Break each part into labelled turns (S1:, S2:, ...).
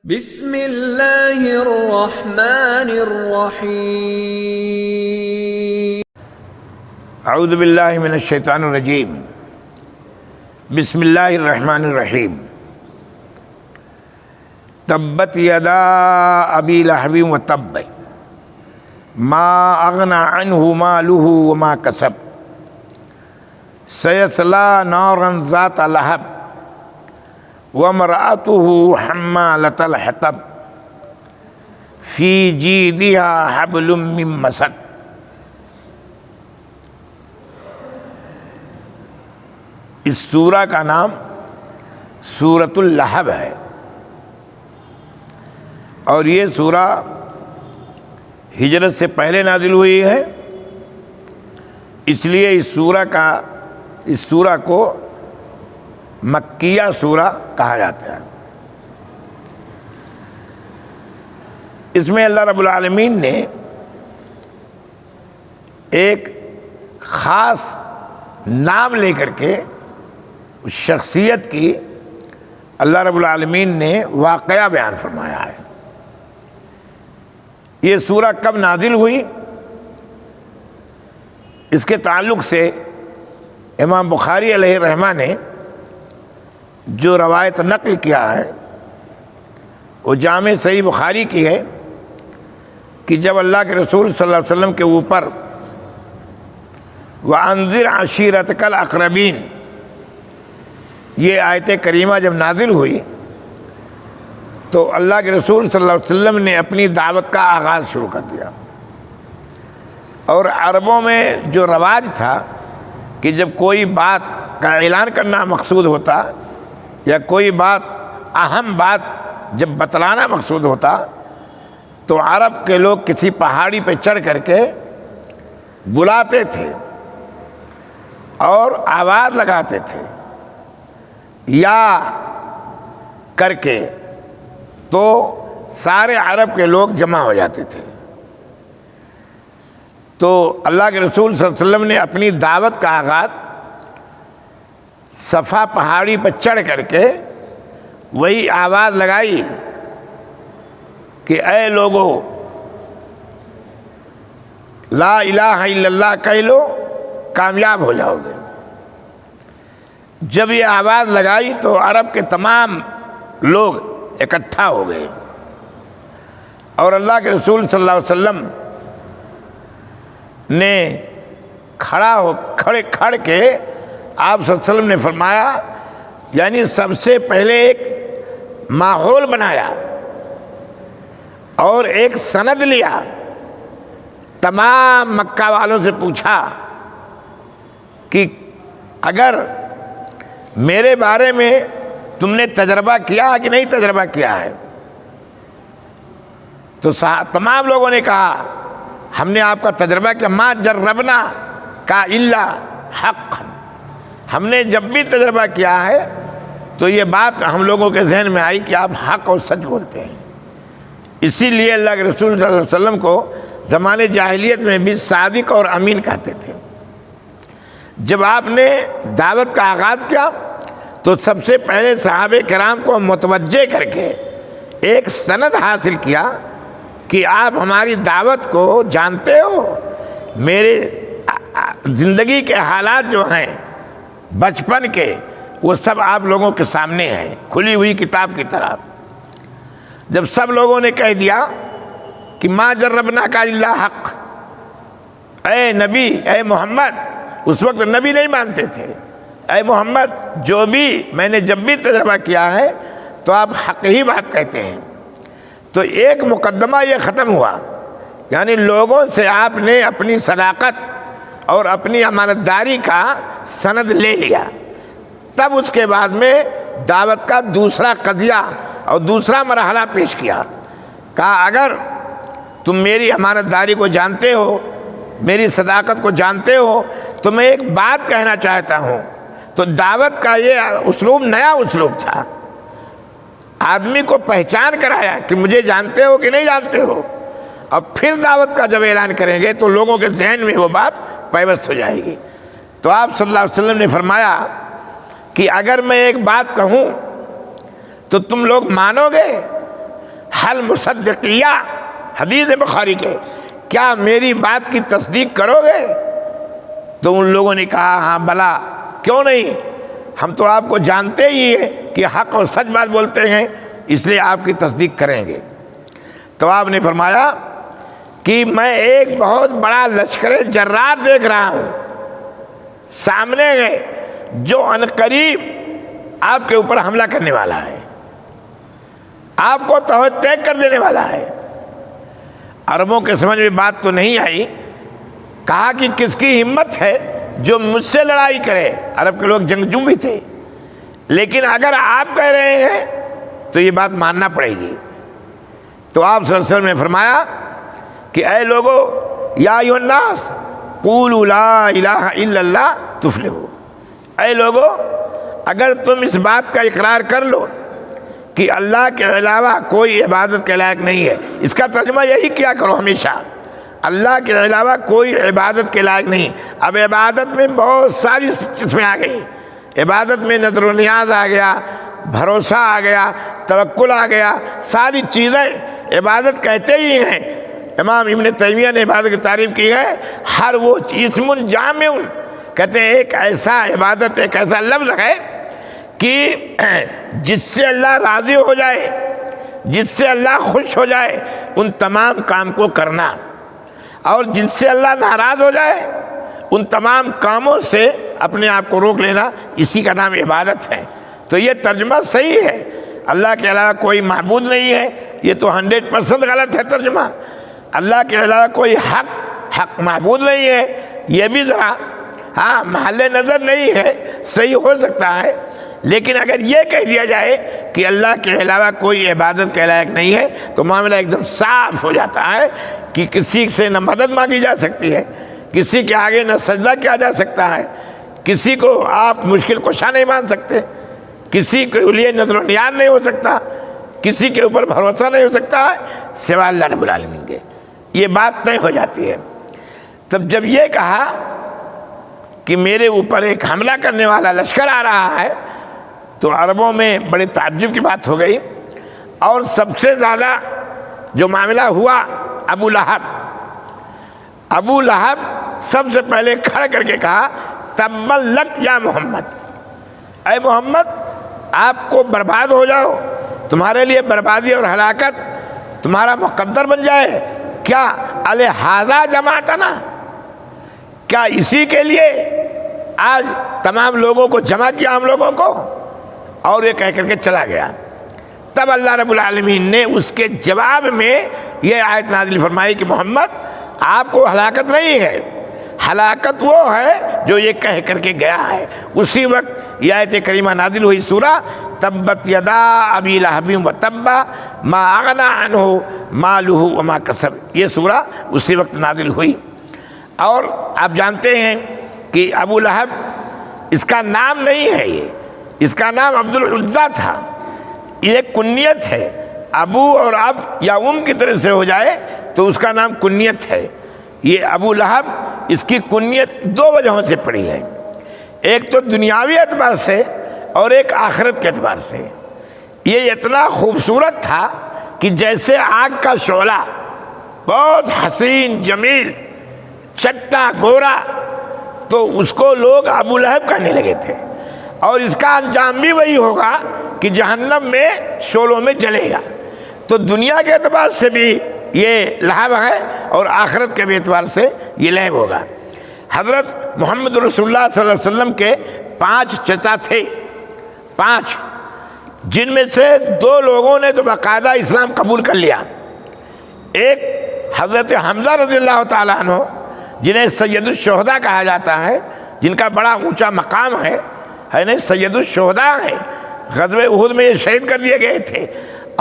S1: بسم اللہ الرحمن الرحیم۔
S2: اعوذ باللہ من الشیطان الرجیم۔ بسم اللہ الرحمن الرحیم۔ تبت یدا ابی لہب وتب ما اغنی عنہ مالہ وما کسب سیصلی نارا ذات لہب وامرأته حمالة الحطب فی جیدها حبل من مسد۔ اس سورہ کا نام سورۃ اللہب ہے، اور یہ سورہ ہجرت سے پہلے نازل ہوئی ہے، اس لیے اس سورہ کو مکیہ سورہ کہا جاتا ہے۔ اس میں اللہ رب العالمین نے ایک خاص نام لے کر کے اس شخصیت کی اللہ رب العالمین نے واقعہ بیان فرمایا ہے۔ یہ سورہ کب نازل ہوئی، اس کے تعلق سے امام بخاری علیہ الرحمہ نے جو روایت نقل کیا ہے وہ جامع صحیح بخاری کی ہے کہ جب اللہ کے رسول صلی اللہ علیہ وسلم کے اوپر وَأَنذِرْ عَشِيرَتَكَ الْأَقْرَبِينَ یہ آیت کریمہ جب نازل ہوئی تو اللہ کے رسول صلی اللہ علیہ وسلم نے اپنی دعوت کا آغاز شروع کر دیا۔ اور عربوں میں جو رواج تھا کہ جب کوئی بات کا اعلان کرنا مقصود ہوتا یا کوئی بات اہم بات جب بتلانا مقصود ہوتا تو عرب کے لوگ کسی پہاڑی پہ چڑھ کر کے بلاتے تھے اور آواز لگاتے تھے یا کر کے، تو سارے عرب کے لوگ جمع ہو جاتے تھے۔ تو اللہ کے رسول صلی اللہ علیہ وسلم نے اپنی دعوت کا آغاز صفا پہاڑی پر چڑھ کر کے وہی آواز لگائی کہ اے لوگو لا الہ الا اللہ کہہ لو، کامیاب ہو جاؤ گے۔ جب یہ آواز لگائی تو عرب کے تمام لوگ اکٹھا ہو گئے، اور اللہ کے رسول صلی اللہ علیہ وسلم نے کھڑ کے آپ صلی اللہ علیہ وسلم نے فرمایا، یعنی سب سے پہلے ایک ماحول بنایا اور ایک سند لیا، تمام مکہ والوں سے پوچھا کہ اگر میرے بارے میں تم نے تجربہ کیا کہ نہیں تجربہ کیا ہے؟ تو تمام لوگوں نے کہا ہم نے آپ کا تجربہ کیا، ما جربنا کا الا حق، ہم نے جب بھی تجربہ کیا ہے تو یہ بات ہم لوگوں کے ذہن میں آئی کہ آپ حق اور سچ بولتے ہیں۔ اسی لیے اللہ کے رسول صلی اللہ علیہ وسلم کو زمانے جاہلیت میں بھی صادق اور امین کہتے تھے۔ جب آپ نے دعوت کا آغاز کیا تو سب سے پہلے صحابہ کرام کو متوجہ کر کے ایک سند حاصل کیا کہ آپ ہماری دعوت کو جانتے ہو، میرے زندگی کے حالات جو ہیں بچپن کے وہ سب آپ لوگوں کے سامنے ہیں، کھلی ہوئی کتاب کی طرح۔ جب سب لوگوں نے کہہ دیا کہ ما جربنا کا الا حق، اے نبی، اے محمد، اس وقت نبی نہیں مانتے تھے، اے محمد جو بھی میں نے جب بھی تجربہ کیا ہے تو آپ حق ہی بات کہتے ہیں، تو ایک مقدمہ یہ ختم ہوا، یعنی لوگوں سے آپ نے اپنی صداقت اور اپنی امانت داری کا سند لے لیا۔ تب اس کے بعد میں دعوت کا دوسرا قضیہ اور دوسرا مرحلہ پیش کیا، کہا اگر تم میری امانت داری کو جانتے ہو، میری صداقت کو جانتے ہو تو میں ایک بات کہنا چاہتا ہوں۔ تو دعوت کا یہ اسلوب نیا اسلوب تھا، آدمی کو پہچان کرایا کہ مجھے جانتے ہو کہ نہیں جانتے ہو، اور پھر دعوت کا جب اعلان کریں گے تو لوگوں کے ذہن میں وہ بات پیوست ہو جائے گی۔ تو آپ صلی اللہ علیہ وسلم نے فرمایا کہ اگر میں ایک بات کہوں تو تم لوگ مانو گے؟ حل مصدقیہ، حدیث بخاری کے، کیا میری بات کی تصدیق کرو گے؟ تو ان لوگوں نے کہا ہاں بلا، کیوں نہیں، ہم تو آپ کو جانتے ہی ہیں کہ حق اور سچ بات بولتے ہیں، اس لیے آپ کی تصدیق کریں گے۔ تو آپ نے فرمایا کہ میں ایک بہت بڑا لشکر جرار دیکھ رہا ہوں سامنے گئے، جو عنقریب آپ کے اوپر حملہ کرنے والا ہے، آپ کو توحید تیگ کر دینے والا ہے۔ عربوں کے سمجھ میں بات تو نہیں آئی، کہا کہ کس کی ہمت ہے جو مجھ سے لڑائی کرے، عرب کے لوگ جنگجو بھی تھے، لیکن اگر آپ کہہ رہے ہیں تو یہ بات ماننا پڑے گی۔ تو آپ صلی اللہ علیہ وسلم نے فرمایا کہ اے لوگو، یا ایھا الناس قولوا لا الہ الا اللہ تفلحوا، اے لوگو اگر تم اس بات کا اقرار کر لو کہ اللہ کے علاوہ کوئی عبادت کے لائق نہیں ہے، اس کا ترجمہ یہی کیا کرو ہمیشہ، اللہ کے علاوہ کوئی عبادت کے لائق نہیں۔ اب عبادت میں بہت ساری قسمیں آ گئی، عبادت میں نظر و نیاز آ گیا، بھروسہ آ گیا، توکل آ گیا، ساری چیزیں عبادت کہتے ہی ہیں۔ امام ابن تیمیہ نے عبادت کی تعریف کی ہے، ہر وہ اسم جامع، کہتے ہیں ایک ایسا عبادت، ایک ایسا لفظ ہے کہ جس سے اللہ راضی ہو جائے، جس سے اللہ خوش ہو جائے، ان تمام کام کو کرنا، اور جن سے اللہ ناراض ہو جائے ان تمام کاموں سے اپنے آپ کو روک لینا، اسی کا نام عبادت ہے۔ تو یہ ترجمہ صحیح ہے، اللہ کے علاوہ کوئی معبود نہیں ہے، یہ تو 100% غلط ہے ترجمہ۔ اللہ کے علاوہ کوئی حق معبود نہیں ہے، یہ بھی ذرا ہاں محل نظر نہیں ہے، صحیح ہو سکتا ہے، لیکن اگر یہ کہہ دیا جائے کہ اللہ کے علاوہ کوئی عبادت کے لائق نہیں ہے تو معاملہ ایک دم صاف ہو جاتا ہے کہ کسی سے نہ مدد مانگی جا سکتی ہے، کسی کے آگے نہ سجدہ کیا جا سکتا ہے، کسی کو آپ مشکل کشا نہیں مان سکتے، کسی کے لیے نظر و نیاز نہیں ہو سکتا، کسی کے اوپر بھروسہ نہیں ہو سکتا ہے سوائے اللہ رب العالمین کے۔ یہ بات طے ہو جاتی ہے۔ تب جب یہ کہا کہ میرے اوپر ایک حملہ کرنے والا لشکر آ رہا ہے تو عربوں میں بڑے تعجب کی بات ہو گئی، اور سب سے زیادہ جو معاملہ ہوا ابو لہب سب سے پہلے کھڑ کر کے کہا تبا لک یا محمد، اے محمد آپ کو برباد ہو جاؤ، تمہارے لیے بربادی اور ہلاکت تمہارا مقدر بن جائے، کیا الہذا جماعتنا، کیا اسی کے لیے آج تمام لوگوں کو جمع کیا ہم لوگوں کو؟ اور یہ کہہ کر کے چلا گیا۔ تب اللہ رب العالمین نے اس کے جواب میں یہ آیت نازل فرمائی کہ محمد آپ کو ہلاکت نہیں ہے، ہلاکت وہ ہے جو یہ کہہ کر کے گیا ہے۔ اسی وقت یہ آیت کریمہ نازل ہوئی، سورہ تبت یدا ابی لہب وتب ما اغنی عنہ مالہ وما کسب، یہ سورہ اسی وقت نازل ہوئی۔ اور آپ جانتے ہیں کہ ابو لہب اس کا نام نہیں ہے، اس کا نام عبد العزیٰ تھا، یہ کنیت ہے، ابو اور اب یا کی طرح سے ہو جائے تو اس کا نام کنیت ہے۔ یہ ابو لہب اس کی کنیت دو وجہوں سے پڑی ہے، ایک تو دنیاوی اعتبار سے اور ایک آخرت کے اعتبار سے۔ یہ اتنا خوبصورت تھا کہ جیسے آگ کا شعلہ، بہت حسین جمیل، چٹا گورا، تو اس کو لوگ ابو لہب کہنے لگے تھے، اور اس کا انجام بھی وہی ہوگا کہ جہنم میں شعلوں میں جلے گا۔ تو دنیا کے اعتبار سے بھی یہ لہب ہے اور آخرت کے بھی اعتبار سے یہ لہب ہوگا۔ حضرت محمد رسول اللہ صلی اللہ علیہ وسلم کے 5 چچا تھے، 5، جن میں سے 2 لوگوں نے تو باقاعدہ اسلام قبول کر لیا۔ ایک حضرت حمزہ رضی اللہ تعالیٰ عنہ، جنہیں سید الشہداء کہا جاتا ہے، جن کا بڑا اونچا مقام ہے نہیں، سید الشہداء ہے، غزوہ احد میں یہ شہید کر دیے گئے تھے،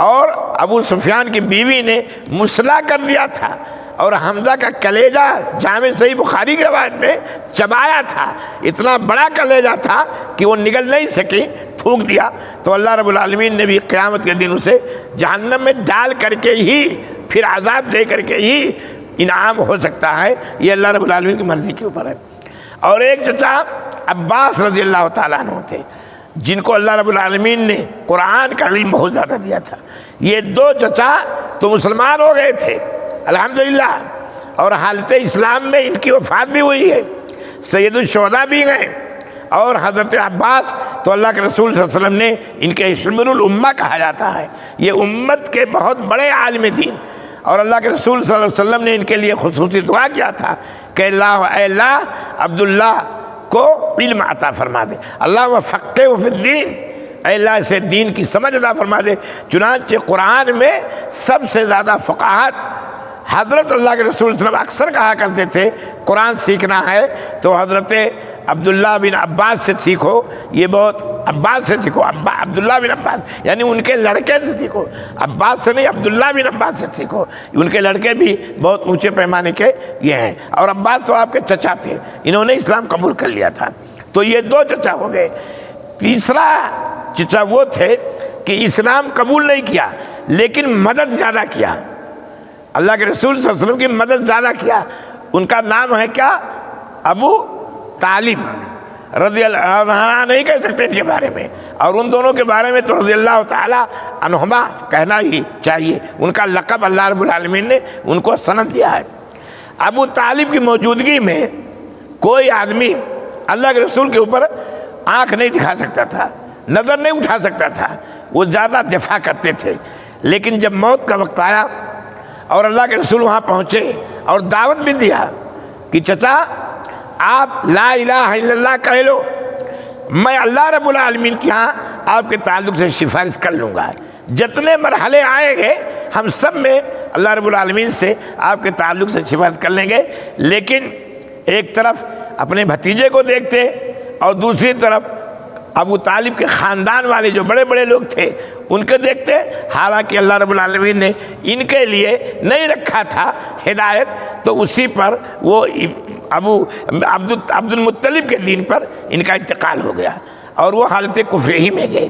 S2: اور ابو سفیان کی بیوی نے مسلح کر دیا تھا، اور حمزہ کا کلیجہ جامع صحیح بخاری کی روایت میں چبایا تھا، اتنا بڑا کلیجہ تھا کہ وہ نگل نہیں سکی، تھوک دیا۔ تو اللہ رب العالمین نے بھی قیامت کے دن اسے جہنم میں ڈال کر کے ہی، پھر عذاب دے کر کے ہی انعام ہو سکتا ہے، یہ اللہ رب العالمین کی مرضی کے اوپر ہے۔ اور ایک چچا عباس رضی اللہ تعالیٰ عنہ تھے، جن کو اللہ رب العالمین نے قرآن کا علم بہت زیادہ دیا تھا، یہ دو چچا تو مسلمان ہو گئے تھے الحمدللہ، اور حالت اسلام میں ان کی وفات بھی ہوئی ہے، سید الشہداء بھی گئے، اور حضرت عباس تو اللہ کے رسول صلی اللہ علیہ وسلم نے ان کے حبر الامہ کہا جاتا ہے، یہ امت کے بہت بڑے عالم دین، اور اللہ کے رسول صلی اللہ علیہ وسلم نے ان کے لیے خصوصی دعا کیا تھا کہ اے اللہ عبداللہ کو علم عطا فرما دے، اللہ فقہہ فی الدین، اے اللہ اسے دین کی سمجھ عطا فرما دے۔ چنانچہ قرآن میں سب سے زیادہ فقاہت حضرت اللہ کے رسول صلی اللہ علیہ وسلم اکثر کہا کرتے تھے قرآن سیکھنا ہے تو حضرت عبداللہ بن عباس سے سیکھو، یہ بہت عباس سے سیکھو، عبداللہ بن عباس یعنی ان کے لڑکے سے سیکھو، عباس سے نہیں عبداللہ بن عباس سے سیکھو، ان کے لڑکے بھی بہت اونچے پیمانے کے یہ ہیں، اور عباس تو آپ کے چچا تھے، انہوں نے اسلام قبول کر لیا تھا، تو یہ دو چچا ہو گئے۔ تیسرا چچا وہ تھے کہ اسلام قبول نہیں کیا لیکن مدد زیادہ کیا، اللہ کے رسول صلی اللہ علیہ وسلم کی مدد زیادہ کیا، ان کا نام ہے کیا؟ ابو طالب رضی اللہ عنہ، نہیں کہہ سکتے ان کے بارے میں، اور ان دونوں کے بارے میں تو رضی اللہ تعالی عنہما کہنا ہی چاہیے، ان کا لقب اللہ رب العالمین نے ان کو سند دیا ہے۔ ابو طالب کی موجودگی میں کوئی آدمی اللہ کے رسول کے اوپر آنکھ نہیں دکھا سکتا تھا، نظر نہیں اٹھا سکتا تھا، وہ زیادہ دفاع کرتے تھے، لیکن جب موت کا وقت آیا اور اللہ کے رسول وہاں پہنچے اور دعوت بھی دیا کہ چچا آپ لا الہ الا اللہ کہہ لو، میں اللہ رب العالمین کے ہاں آپ کے تعلق سے سفارش کر لوں گا، جتنے مرحلے آئیں گے ہم سب میں اللہ رب العالمین سے آپ کے تعلق سے سفارش کر لیں گے، لیکن ایک طرف اپنے بھتیجے کو دیکھتے اور دوسری طرف ابو طالب کے خاندان والے جو بڑے بڑے لوگ تھے ان کے دیکھتے، حالانکہ اللہ رب العالمین نے ان کے لیے نہیں رکھا تھا ہدایت، تو اسی پر وہ عبد المطلب کے دین پر ان کا انتقال ہو گیا اور وہ حالت کفر ہی میں گئے،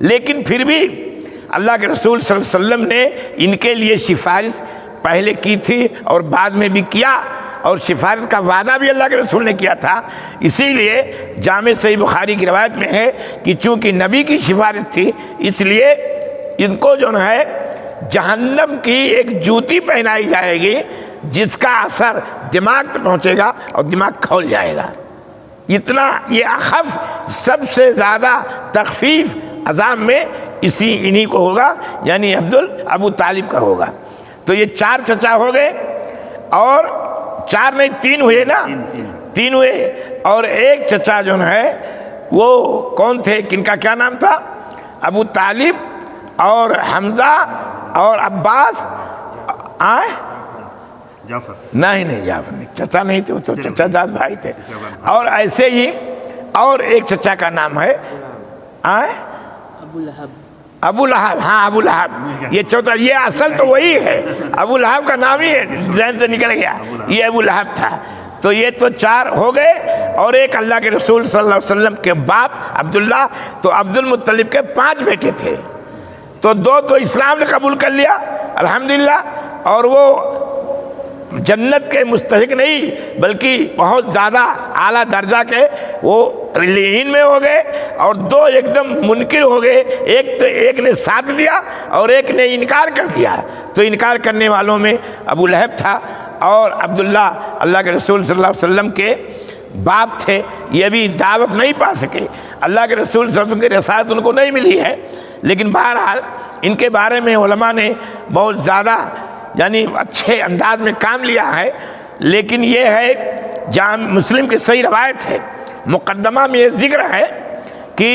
S2: لیکن پھر بھی اللہ کے رسول صلی اللہ علیہ وسلم نے ان کے لیے سفارش پہلے کی تھی اور بعد میں بھی کیا، اور سفارش کا وعدہ بھی اللہ کے رسول نے کیا تھا، اسی لیے جامع صحیح بخاری کی روایت میں ہے کہ چونکہ نبی کی سفارش تھی اس لیے ان کو جو ہے جہنم کی ایک جوتی پہنائی جائے گی جس کا اثر دماغ تک پہنچے گا اور دماغ کھول جائے گا، اتنا یہ اخف سب سے زیادہ تخفیف عذاب میں انہی کو ہوگا، یعنی ابو طالب کا ہوگا۔ تو یہ چار چچا ہو گئے، اور چار نہیں تین ہوئے نا، تین ہوئے، اور ایک چچا جو ہے وہ کون تھے، کن کا کیا نام تھا؟ ابو طالب اور حمزہ اور عباس،
S3: جعفر
S2: نہیں جعفر نہیں، چچا نہیں تھے، وہ تو چچا داد بھائی تھے، اور ایسے ہی اور ایک چچا کا نام ہے ابو لہب، ہاں ابو لہب، یہ چوتھا، یہ اصل تو وہی ہے، ابو لہب کا نام ہی ہے، ذہن سے نکل گیا، یہ ابو لہب تھا۔ تو یہ تو چار ہو گئے، اور ایک اللہ کے رسول صلی اللہ علیہ وسلم کے باپ عبداللہ، تو عبد المطلب کے 5 بیٹے تھے، تو 2 تو اسلام نے قبول کر لیا الحمدللہ، اور وہ جنت کے مستحق نہیں بلکہ بہت زیادہ اعلیٰ درجہ کے وہ لیین میں ہو گئے، اور 2 ایک دم منکر ہو گئے، ایک نے ساتھ دیا اور ایک نے انکار کر دیا، تو انکار کرنے والوں میں ابو لہب تھا، اور عبداللہ اللہ کے رسول صلی اللہ علیہ وسلم کے باپ تھے، یہ بھی دعوت نہیں پا سکے، اللہ کے رسول صلی اللہ علیہ وسلم کی رسالت ان کو نہیں ملی ہے، لیکن بہرحال ان کے بارے میں علماء نے بہت زیادہ یعنی اچھے انداز میں کام لیا ہے، لیکن یہ ہے جامع مسلم کی صحیح روایت ہے، مقدمہ میں یہ ذکر ہے کہ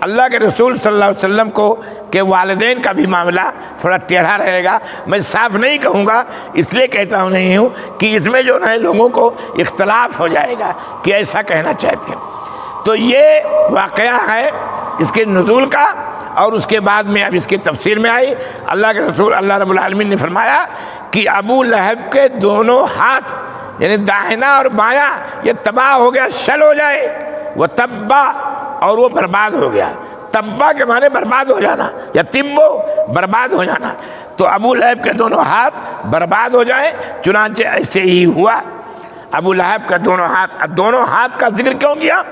S2: اللہ کے رسول صلی اللہ علیہ وسلم کو کہ والدین کا بھی معاملہ تھوڑا ٹیڑھا رہے گا، میں صاف نہیں کہوں گا، اس لیے کہتا ہوں نہیں ہوں کہ اس میں جو ہے لوگوں کو اختلاف ہو جائے گا کہ ایسا کہنا چاہتے ہیں۔ تو یہ واقعہ ہے اس کے نزول کا، اور اس کے بعد میں اب اس کی تفسیر میں آئی، اللہ کے رسول اللہ رب العالمین نے فرمایا کہ ابو لہب کے دونوں ہاتھ یعنی داہنا اور بایاں یہ تباہ ہو گیا، شل ہو جائے، وہ تبا، اور وہ برباد ہو گیا، تبا کے معنی برباد ہو جانا، یا تبو برباد ہو جانا، تو ابو لہب کے دونوں ہاتھ برباد ہو جائیں، چنانچہ ایسے ہی ہوا۔ ابو لہب کا دونوں ہاتھ کا ذکر کیوں کیا؟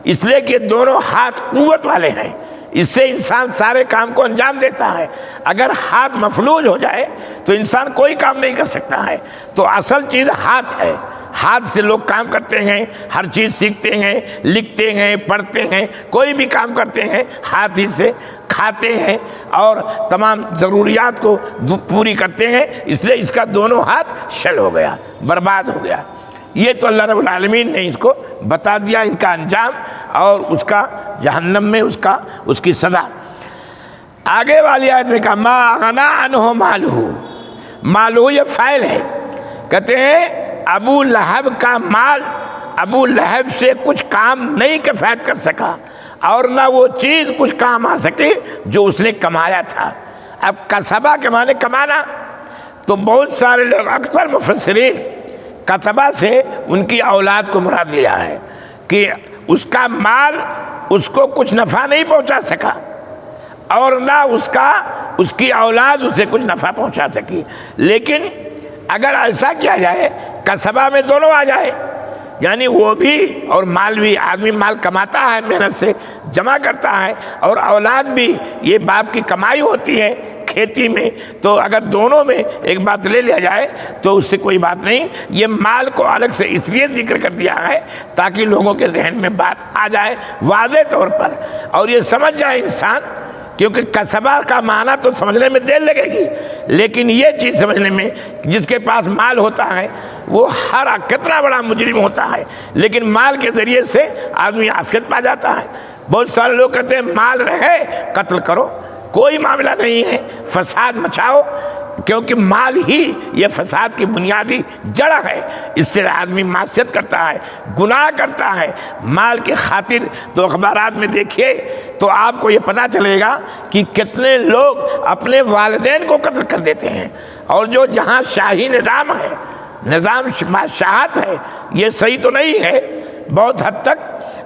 S2: اس لیے کہ دونوں ہاتھ قوت والے ہیں، اس سے انسان سارے کام کو انجام دیتا ہے۔ اگر ہاتھ مفلوج ہو جائے تو انسان کوئی کام نہیں کر سکتا ہے۔ تو اصل چیز ہاتھ ہے، ہاتھ سے لوگ کام کرتے ہیں، ہر چیز سیکھتے ہیں، لکھتے ہیں، پڑھتے ہیں، کوئی بھی کام کرتے ہیں ہاتھ ہی سے، کھاتے ہیں اور تمام ضروریات کو پوری کرتے ہیں۔ اس لیے اس کا دونوں ہاتھ شل ہو گیا، برباد ہو گیا۔ یہ تو اللہ رب العالمین نے اس کو بتا دیا، ان کا انجام اور اس کا جہنم میں اس کی سزا۔ آگے والی آیت میں کہا ما اغنی عنہ مالہ، مالہ یہ فاعل ہے، کہتے ہیں ابو لہب کا مال ابو لہب سے کچھ کام نہیں کفایت کر سکا، اور نہ وہ چیز کچھ کام آ سکی جو اس نے کمایا تھا۔ اب کسبہ کے معنی کمانا، تو بہت سارے لوگ اکثر مفسرین کسبہ سے ان کی اولاد کو مراد لیا ہے کہ اس کا مال اس کو کچھ نفع نہیں پہنچا سکا، اور نہ اس کی اولاد اسے کچھ نفع پہنچا سکی۔ لیکن اگر ایسا کیا جائے کسبہ میں دونوں آ جائے، یعنی وہ بھی اور مال بھی، آدمی مال کماتا ہے، محنت سے جمع کرتا ہے، اور اولاد بھی، یہ باپ کی کمائی ہوتی ہے کھیتی میں، تو اگر دونوں میں ایک بات لے لیا جائے تو اس سے کوئی بات نہیں۔ یہ مال کو الگ سے اس لیے ذکر کر دیا ہے تاکہ لوگوں کے ذہن میں بات آ جائے واضح طور پر، اور یہ سمجھ جائے انسان، کیونکہ کسبہ کا معنی تو سمجھنے میں دیر لگے گی، لیکن یہ چیز سمجھنے میں، جس کے پاس مال ہوتا ہے وہ کتنا بڑا مجرم ہوتا ہے، لیکن مال کے ذریعے سے آدمی عافیت پا جاتا ہے۔ بہت سارے لوگ کہتے ہیں مال رہے قتل کرو، کوئی معاملہ نہیں ہے، فساد مچاؤ، کیونکہ مال ہی یہ فساد کی بنیادی جڑ ہے۔ اس سے آدمی معصیت کرتا ہے، گناہ کرتا ہے مال کی خاطر۔ تو اخبارات میں دیکھیے تو آپ کو یہ پتہ چلے گا کہ کتنے لوگ اپنے والدین کو قتل کر دیتے ہیں، اور جو جہاں شاہی نظام ہے، نظام شاہت ہے، یہ صحیح تو نہیں ہے بہت حد تک،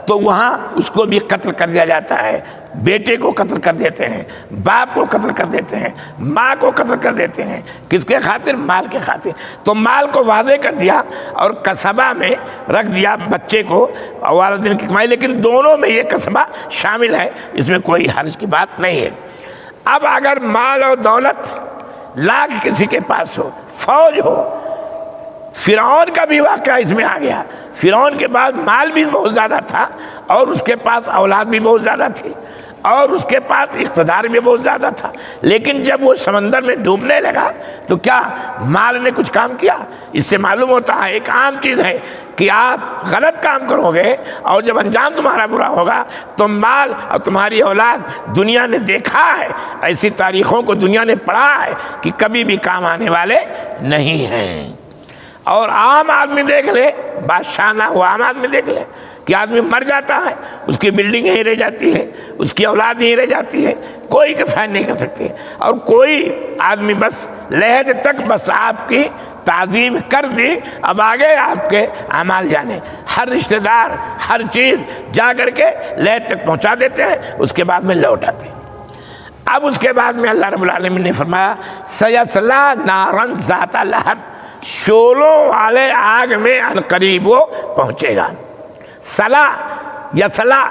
S2: تو وہاں اس کو بھی قتل کر دیا جاتا ہے، بیٹے کو قتل کر دیتے ہیں، باپ کو قتل کر دیتے ہیں، ماں کو قتل کر دیتے ہیں، کس کے خاطر؟ مال کے خاطر۔ تو مال کو واضح کر دیا اور کسبہ میں رکھ دیا بچے کو، والدین کی کمائی، لیکن دونوں میں یہ کسبہ شامل ہے، اس میں کوئی حرج کی بات نہیں ہے۔ اب اگر مال اور دولت لاکھ کسی کے پاس ہو، فوج ہو، فرعون کا بھی واقعہ اس میں آ گیا، فرعون کے بعد مال بھی بہت زیادہ تھا، اور اس کے پاس اولاد بھی بہت زیادہ تھی، اور اس کے پاس اقتدار بھی بہت زیادہ تھا، لیکن جب وہ سمندر میں ڈوبنے لگا تو کیا مال نے کچھ کام کیا؟ اس سے معلوم ہوتا ہے ایک عام چیز ہے کہ آپ غلط کام کرو گے اور جب انجام تمہارا برا ہوگا تو مال اور تمہاری اولاد، دنیا نے دیکھا ہے، ایسی تاریخوں کو دنیا نے پڑھا ہے کہ کبھی بھی کام آنے والے نہیں ہیں۔ اور عام آدمی دیکھ لے، بادشاہ نہ ہو، عام آدمی دیکھ لے کہ آدمی مر جاتا ہے، اس کی بلڈنگ یہیں رہ جاتی ہے، اس کی اولاد یہیں رہ جاتی ہے، کوئی کفایت نہیں کر سکتے، اور کوئی آدمی بس لحد تک بس آپ کی تعظیم کر دی، اب آگے آپ کے اعمال جانے، ہر رشتہ دار ہر چیز جا کر کے لحد تک پہنچا دیتے ہیں، اس کے بعد میں لوٹ آتے ہیں۔ اب اس کے بعد میں اللہ رب العالمین نے فرمایا سیصلیٰ نارا ذات لہب، شعلوں والے آگ میں عنقریب وہ پہنچے گا۔ صلا یا صلا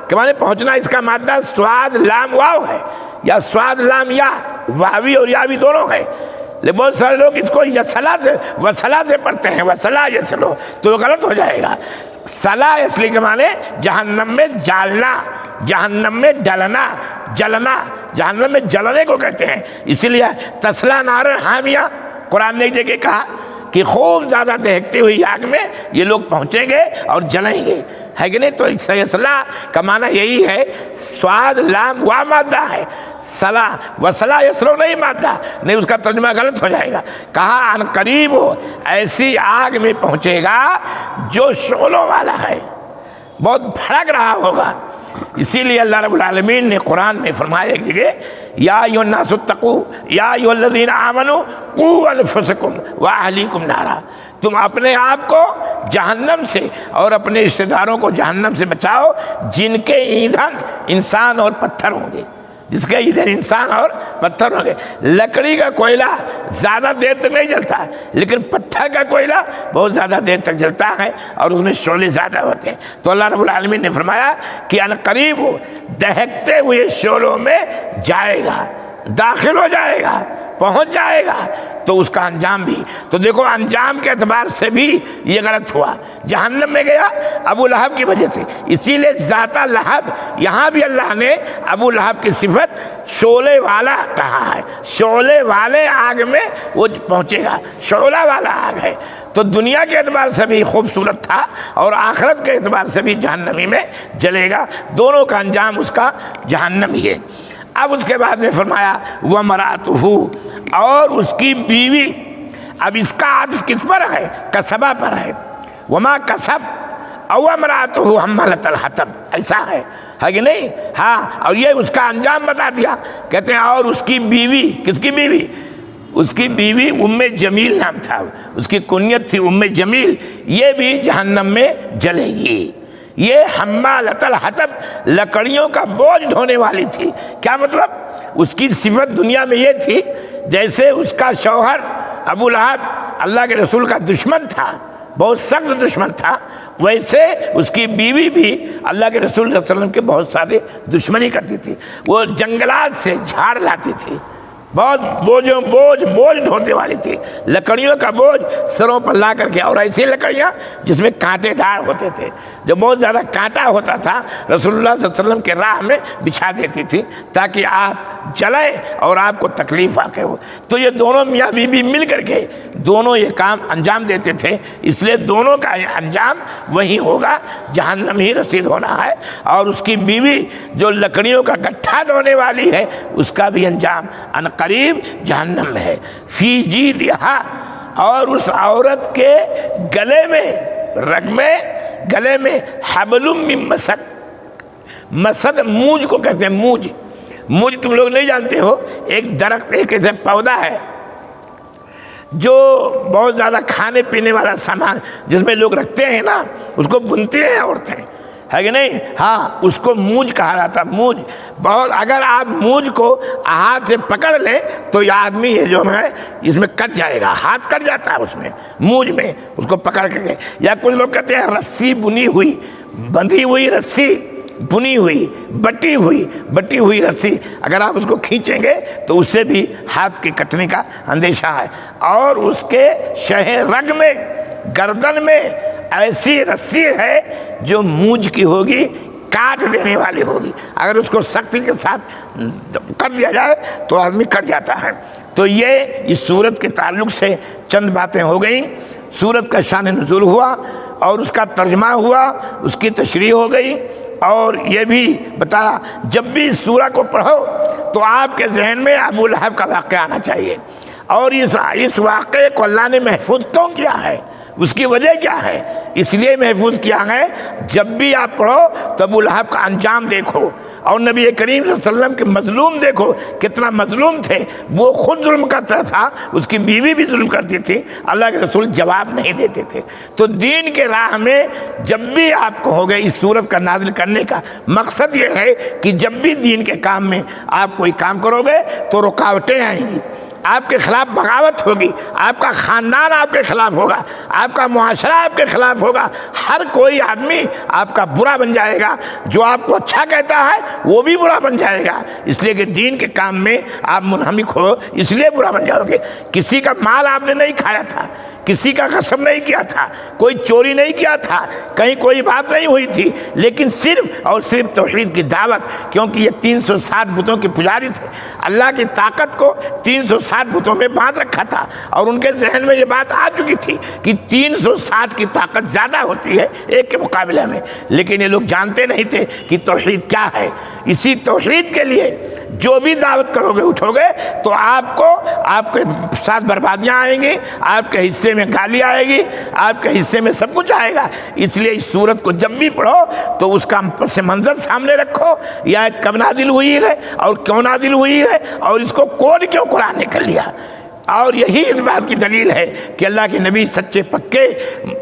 S2: کہ معنی پہنچنا، اس کا مادہ سواد لام واو ہے، یا سواد لام یا، واوی اور یاوی دونوں ہے، لیکن بہت سارے لوگ اس کو یسلا سے وصلا سے پڑھتے ہیں، وصلا یسلو، تو غلط ہو جائے گا۔ صلا اصلی کے معنی جہنم میں جالنا، جہنم میں ڈلنا، جلنا، جہنم میں جلنے کو کہتے ہیں، اسی لیے تسلا نار حامیہ، قرآن نے ایک جگہ کہا کہ خوب زیادہ دہکتی ہوئی آگ میں یہ لوگ پہنچیں گے اور جلیں گے، ہے کہ نہیں؟ تو سیصلیٰ کا معنی یہی ہے، سواد لام وا مادہ ہے، صلا وصلا یسلو نہیں مادہ، نہیں اس کا ترجمہ غلط ہو جائے گا۔ کہا عن قریب ہو، ایسی آگ میں پہنچے گا جو شعلوں والا ہے، بہت بھڑک رہا ہوگا۔ اسی لیے اللہ رب العالمین نے قرآن میں فرمایا ایک جگہ یا ایھا الناس اتقوا یا ایھا الذین آمنوا قوا انفسکم واہلیکم نارا، تم اپنے آپ کو جہنم سے اور اپنے رشتہ داروں کو جہنم سے بچاؤ، جن کے ایندھن انسان اور پتھر ہوں گے۔ جس کے ادھر انسان اور پتھر ہوں گے۔ لکڑی کا کوئلہ زیادہ دیر تک نہیں جلتا ہے، لیکن پتھر کا کوئلہ بہت زیادہ دیر تک جلتا ہے اور اس میں شعلے زیادہ ہوتے ہیں۔ تو اللہ رب العالمین نے فرمایا کہ ان قریب وہ دہکتے ہوئے شعلوں میں جائے گا، داخل ہو جائے گا، پہنچ جائے گا، تو اس کا انجام بھی۔ تو دیکھو انجام کے اعتبار سے بھی یہ غلط ہوا، جہنم میں گیا ابو لہب کی وجہ سے۔ اسی لیے ذاتہ لہب، یہاں بھی اللہ نے ابو لہب کی صفت شعلے والا کہا ہے، شعلے والے آگ میں وہ پہنچے گا، شعلہ والا آگ ہے۔ تو دنیا کے اعتبار سے بھی خوبصورت تھا اور آخرت کے اعتبار سے بھی جہنمی میں جلے گا، دونوں کا انجام اس کا جہنم ہی ہے۔ اب اس کے بعد میں فرمایا وَمَرَأَتُهُ، اور اس کی بیوی۔ اب اس کا عطف کس پر ہے؟ کسبہ پر ہے، وما کسب او امرأتُهُ حمالۃ الحطب، ایسا ہے کہ نہیں؟ ہاں، اور یہ اس کا انجام بتا دیا، کہتے ہیں اور اس کی بیوی۔ کس کی بیوی؟ اس کی بیوی ام جمیل نام تھا، اس کی کنیت تھی ام جمیل، یہ بھی جہنم میں جلے گی۔ یہ حمالۃ الحطب، لکڑیوں کا بوجھ ڈھونے والی تھی۔ کیا مطلب؟ اس کی صفت دنیا میں یہ تھی جیسے اس کا شوہر ابو لہب اللہ کے رسول کا دشمن تھا، بہت سخت دشمن تھا، ویسے اس کی بیوی بھی اللہ کے رسول صلی اللہ علیہ وسلم کے بہت سارے دشمنی کرتی تھی۔ وہ جنگلات سے جھاڑ لاتی تھی، بہت بوجھ ڈھونے والی تھی، لکڑیوں کا بوجھ سروں پر لا کر کے، اور ایسی لکڑیاں جس میں کانٹے دار ہوتے تھے، جو بہت زیادہ کانٹا ہوتا تھا، رسول اللہ صلی اللہ علیہ وسلم کے راہ میں بچھا دیتی تھی تاکہ آپ جلیں اور آپ کو تکلیف واقع ہو۔ تو یہ دونوں میاں بیوی مل کر کے دونوں یہ کام انجام دیتے تھے، اس لیے دونوں کا انجام وہی ہوگا، جہنم ہی رسید ہونا ہے۔ اور اس کی بیوی جو لکڑیوں کا گٹھا ڈھونے والی ہے، اس کا بھی انجام ان قریب جہنم میں ہے۔ فی جیدہا، اور اس عورت کے گلے میں، رگ میں، گلے میں حبل من مسد، مسد موج کو کہتے ہیں، موج تم لوگ نہیں جانتے ہو، ایک درخت، ایک ایسا پودا ہے جو بہت زیادہ کھانے پینے والا سامان جس میں لوگ رکھتے ہیں نا، اس کو بنتے ہیں عورتیں، ہے کہ نہیں؟ ہاں، اس کو موج کہا جاتا، موج۔ بہت، اگر آپ موج کو ہاتھ سے پکڑ لیں تو یہ آدمی یہ جو ہے اس میں کٹ جائے گا، ہاتھ کٹ جاتا ہے اس میں، موج میں، اس کو پکڑ کے۔ یا کچھ لوگ کہتے ہیں رسی بنی ہوئی، بندھی ہوئی رسی، بنی ہوئی، بٹی ہوئی رسی، اگر آپ اس کو کھینچیں گے تو اس سے بھی ہاتھ کے کٹنے کا اندیشہ ہے۔ اور اس کے شہ رگ میں، گردن میں ایسی رسی ہے جو موج کی ہوگی، کاٹ دینے والی ہوگی، اگر اس کو سختی کے ساتھ کر دیا جائے تو آدمی کٹ جاتا ہے۔ تو یہ اس سورت کے تعلق سے چند باتیں ہو گئیں۔ سورت کا شان نزول ہوا اور اس کا ترجمہ ہوا، اس کی تشریح ہو گئی، اور یہ بھی بتایا جب بھی اس سورہ کو پڑھو تو آپ کے ذہن میں ابو لہب کا واقعہ آنا چاہیے، اور اس واقعے کو اللہ نے محفوظ کیوں کیا ہے، اس کی وجہ کیا ہے؟ اس لیے محفوظ کیا ہے جب بھی آپ پڑھو تو ابو لہب کا انجام دیکھو، اور نبی کریم صلی اللہ علیہ وسلم کے مظلوم دیکھو، کتنا مظلوم تھے، وہ خود ظلم کرتا تھا، اس کی بیوی بھی ظلم کرتی تھی، اللہ کے رسول جواب نہیں دیتے تھے۔ تو دین کے راہ میں جب بھی آپ کو ہوگا اس صورت کا نازل کرنے کا مقصد یہ ہے کہ جب بھی دین کے کام میں آپ کوئی کام کرو گے تو رکاوٹیں آئیں گی، آپ کے خلاف بغاوت ہوگی، آپ کا خاندان آپ کے خلاف ہوگا، آپ کا معاشرہ آپ کے خلاف ہوگا، ہر کوئی آدمی آپ کا برا بن جائے گا، جو آپ کو اچھا کہتا ہے وہ بھی برا بن جائے گا، اس لیے کہ دین کے کام میں آپ منہمک ہو، اس لیے برا بن جاؤ گے۔ کسی کا مال آپ نے نہیں کھایا تھا، کسی کا قسم نہیں کیا تھا، کوئی چوری نہیں کیا تھا، کہیں کوئی بات نہیں ہوئی تھی، لیکن صرف اور صرف توحید کی دعوت، کیونکہ یہ 360 بتوں کے پجاری تھے، اللہ کی طاقت کو 360 بتوں میں باندھ رکھا تھا، اور ان کے ذہن میں یہ بات آ چکی تھی کہ 360 کی طاقت زیادہ ہوتی ہے ایک کے مقابلے میں، لیکن یہ لوگ جانتے نہیں تھے کہ توحید کیا ہے۔ اسی توحید کے لیے جو بھی دعوت کرو گے، اٹھو گے، تو آپ کے ساتھ بربادیاں آئیں گی، آپ کے حصے میں گالی آئے گی، آپ کے حصے میں سب کچھ آئے گا۔ اس لیے اس سورت کو جب بھی پڑھو تو اس کا پس منظر سامنے رکھو، یہ آیت کب نازل ہوئی ہے اور کیوں نازل ہوئی ہے، اور اس کو کوڈ کیوں قرآن نے کر لیا۔ اور یہی اس بات کی دلیل ہے کہ اللہ کے نبی سچے پکے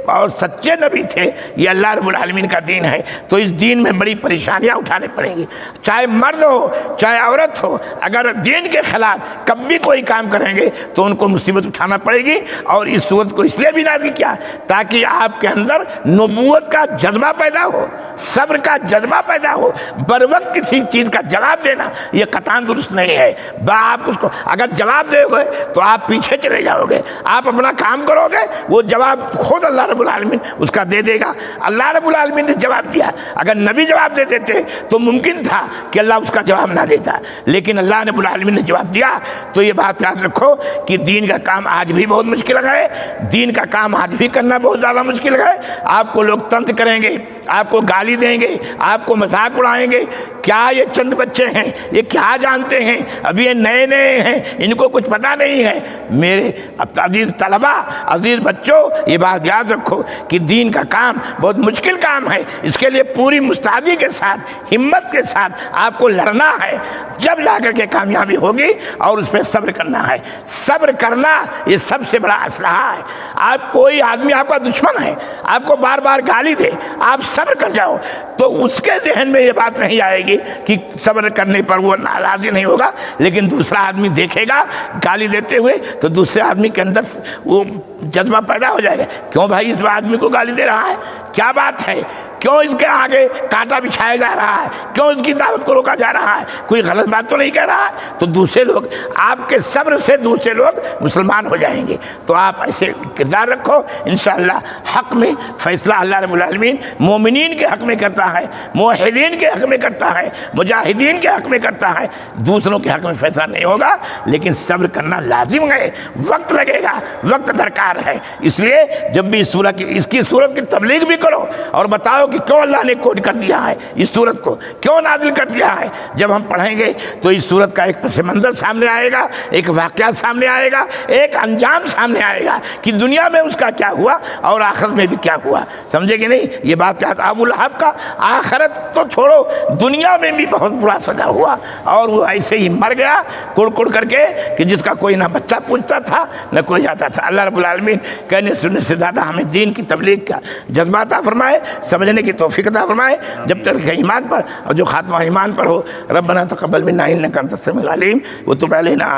S2: اور سچے نبی تھے. یہ اللہ رب العالمین کا دین ہے. تو اس دین میں بڑی پریشانیاں اٹھانے پڑیں گی, چاہے مرد ہو چاہے عورت ہو. اگر دین کے خلاف کبھی کوئی کام کریں گے تو ان کو مصیبت اٹھانا پڑے گی. اور اس صورت کو اس لیے بھی نازل کیا تاکہ آپ کے اندر نبوت کا جذبہ پیدا ہو, صبر کا جذبہ پیدا ہو. بر وقت کسی چیز کا جواب دینا یہ قطعاً درست نہیں ہے. آپ اس کو اگر جواب دے گے تو آپ پیچھے چلے جاؤ گے. آپ اپنا کام کرو گے, وہ جواب خود اللہ رب العالمین اس کا دے دے گا. اللہ رب العالمین نے جواب دیا. اگر نبی جواب دے دیتے تو ممکن تھا کہ اللہ اس کا جواب نہ دیتا, لیکن اللہ رب العالمین نے جواب دیا. تو یہ بات یاد رکھو کہ دین کا کام آج بھی بہت مشکل ہے. دین کا کام آج بھی کرنا بہت زیادہ مشکل ہے. آپ کو لوگ طنز کریں گے, آپ کو گالی دیں گے, آپ کو مذاق اڑائیں گے. کیا یہ چند بچے ہیں, یہ کیا جانتے ہیں, ابھی یہ نئے نئے ہیں, ان کو کچھ پتہ نہیں ہے. میرے عزیز طلبہ, عزیز بچوں, یہ بات یاد رکھو کہ دین کا کام بہت مشکل کام ہے. اس کے لیے پوری مستعدی کے ساتھ, ہمت کے ساتھ آپ کو لڑنا ہے. جب لا کر کے کامیابی ہوگی اور اس پہ صبر کرنا ہے. صبر کرنا یہ سب سے بڑا اسلحہ ہے. آپ کوئی آدمی آپ کا دشمن ہے, آپ کو بار بار گالی دے, آپ صبر کر جاؤ تو اس کے ذہن میں یہ بات نہیں آئے گی کہ صبر کرنے پر وہ راضی نہیں ہوگا. لیکن دوسرا آدمی دیکھے گا گالی دیتے ہوئے تو دوسرے آدمی کے اندر وہ جذبہ پیدا ہو جائے گا. کیوں بھائی اس آدمی کو گالی دے رہا ہے, کیا بات ہے, کیوں اس کے آگے کانٹا بچھایا جا رہا ہے, کیوں اس کی دعوت کو روکا جا رہا ہے, کوئی غلط بات تو نہیں کہہ رہا ہے. تو دوسرے لوگ آپ کے صبر سے دوسرے لوگ مسلمان ہو جائیں گے. تو آپ ایسے کردار رکھو, انشاءاللہ حق میں فیصلہ اللہ رب العالمین مومنین کے حق میں کرتا ہے, موحدین کے حق میں کرتا ہے, مجاہدین کے حق میں کرتا ہے. دوسروں کے حق میں فیصلہ نہیں ہوگا, لیکن صبر کرنا لازم ہے. وقت لگے گا, وقت درکار ہے. اس لیے جب بھی اس کی صورت کی تبلیغ بھی کرو اور بتاؤ کہ کیوں اللہ نے کوڈ کر دیا ہے, اس صورت کو کیوں نازل کر دیا ہے. جب ہم پڑھیں گے تو اس صورت کا ایک پس منظر سامنے آئے گا, ایک واقعہ سامنے آئے گا, ایک انجام سامنے آئے گا کہ دنیا میں اس کا کیا ہوا اور آخرت میں بھی کیا ہوا. سمجھے کہ نہیں؟ یہ بات یاد. ابو لہب کا آخرت تو چھوڑو, دنیا میں بھی بہت برا سزا ہوا اور وہ ایسے ہی مر گیا کڑ کڑ کر کے کہ جس کا کوئی نہ بچہ پوچھتا تھا نہ کوئی جاتا تھا. اللہ رب العالمین کہنے سننے سے زیادہ ہمیں دین کی تبلیغ کا جذبہ عطا فرمائے, سمجھنے کی توفیق عطا فرمائے جب تک ایمان پر اور جو خاتمہ ایمان پر ہو. ربنا تقبل منا انک انت السمیع العلیم وتب علینا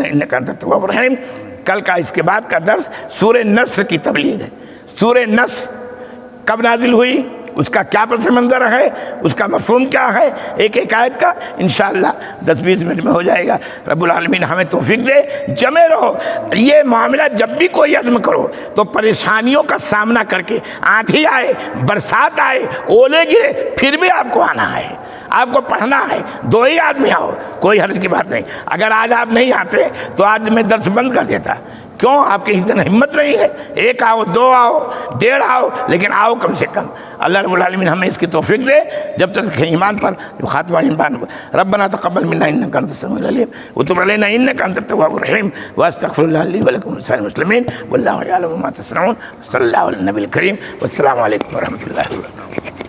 S2: انک انت التواب الرحیم. کل کا اس کے بعد کا درس سورہ نصر کی تبلیغ ہے. سورہ نصر کب نازل ہوئی, اس کا کیا پس منظر ہے, اس کا مفہوم کیا ہے, ایک ایک آیت کا انشاءاللہ 10-20 منٹ میں ہو جائے گا. رب العالمین ہمیں توفیق دے. جمے رہو. یہ معاملہ جب بھی کوئی عزم کرو تو پریشانیوں کا سامنا کر کے, آندھی آئے, برسات آئے, اولے گرے, پھر بھی آپ کو آنا ہے, آپ کو پڑھنا ہے. 2 ہی آدمی آؤ, کوئی حرج کی بات نہیں. اگر آج آپ نہیں آتے تو آج میں درس بند کر دیتا. کیوں؟ آپ کی اتنا ہمت نہیں ہے. 1 آؤ, 2 آؤ, 1.5 آؤ, لیکن آؤ کم سے کم. اللہ رب العالمین ہمیں اس کی توفیق دے جب تک ایمان پر خاتمہ ایمان پر. ربنا تقبل منا انک انت السمیع العلیم وتب علینا انک انت التواب الرحیم واستغفر اللہ لی ولکم ولسائر المسلمین واللہ یعلم ما تصنعون. صلی اللہ علی النبی الکریم والسلام علیکم ورحمۃ اللہ وبرکاتہ.